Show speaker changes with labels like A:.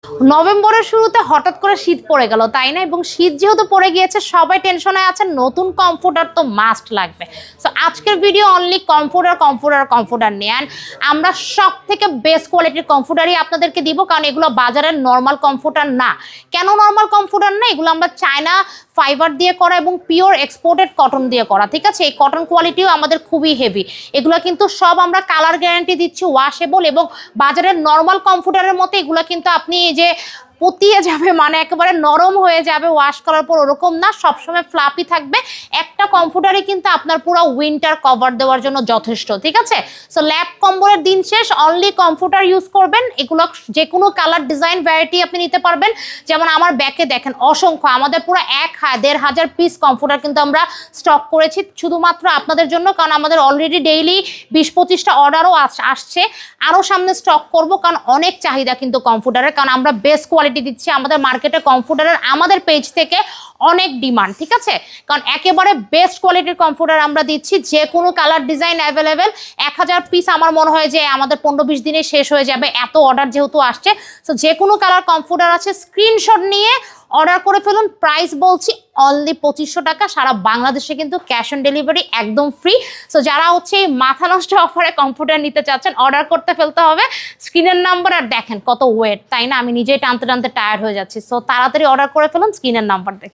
A: নভেম্বরের শুরুতে হঠাৎ করে শীত পড়ে গেল, তাই না? এবং শীত যেহেতু পড়ে গিয়েছে, সবাই টেনশনে আছে, নতুন কমফোর্টার তো মাস্ট লাগবে। সো আজকের ভিডিও অনলি কমফোর্টার নিয়ে। অ্যান্ড আমরা সব থেকে বেস্ট কোয়ালিটির কমফোর্টারই আপনাদেরকে দিব, কারণ এগুলো বাজারের নর্মাল কমফোর্টার না। কেন নর্মাল কমফোর্টার না? এগুলো আমরা চায়না ফাইবার দিয়ে করা এবং পিওর এক্সপোর্টেড কটন দিয়ে করা, ঠিক আছে? এই কটন কোয়ালিটিও আমাদের খুবই হেভি। এগুলো কিন্তু সব আমরা কালার গ্যারান্টি দিচ্ছি, ওয়াশেবল, এবং বাজারের নর্মাল কমফোর্টারের মতো এগুলো কিন্তু আপনি যে পতিয়ে যাবে, মানে একেবারে নরম হয়ে যাবে ওয়াশ করার পর, ওরকম না। সবসময় ফ্লাপি থাকবে। একটা কমফোর্টারই কিন্তু আপনার পুরো উইন্টার কভার দেওয়ার জন্য যথেষ্ট, ঠিক আছে? সো ল্যাপ কম্বলের দিন শেষ, অনলি কমফোর্টার ইউজ করবেন। এগুলো যে কোনো কালার ডিজাইন ভ্যারাইটি আপনি নিতে পারবেন। যেমন আমার ব্যাকে দেখেন অসংখ্য, আমাদের পুরো 1,500 পিস কমফোর্টার কিন্তু আমরা স্টক করেছি শুধুমাত্র আপনাদের জন্য, কারণ আমাদের অলরেডি ডেইলি 20-25টা অর্ডারও আসছে। আরও সামনে স্টক করব, কারণ অনেক চাহিদা কিন্তু কমফোর্টারের, কারণ আমরা বেস্ট কোয়ালিটি দিচ্ছি। আমাদের মার্কেটে কমফোর্টারের আমাদের পেজ থেকে অনেক ডিমান্ড, ঠিক আছে? কারণ একেবারে বেস্ট কোয়ালিটির কমফোর্টার আমরা দিচ্ছি, যে কোনো কালার ডিজাইন অ্যাভেলেবেল। 1000 পিস আমার মনে হয় যে আমাদের 15-20 দিনে শেষ হয়ে যাবে, এত অর্ডার যেহেতু আসছে। সো যে কোনো কালার কমফোর্টার আছে, স্ক্রিনশট নিয়ে অর্ডার করে ফেলুন। প্রাইস বলছি অনলি 2500 টাকা। সারা বাংলাদেশে কিন্তু ক্যাশ অন ডেলিভারি একদম ফ্রি। সো যারা হচ্ছে এই মাথা নষ্ট অফারে কমফোর্টার নিতে চাচ্ছেন, অর্ডার করতে ফেলতে হবে স্ক্রিনের নাম্বার। আর দেখেন কত ওয়েট, তাই না? আমি নিজেই টানতে টানতে টায়ার্ড হয়ে যাচ্ছি। সো তাড়াতাড়ি অর্ডার করে ফেলুন স্ক্রিনের নাম্বার দেখে।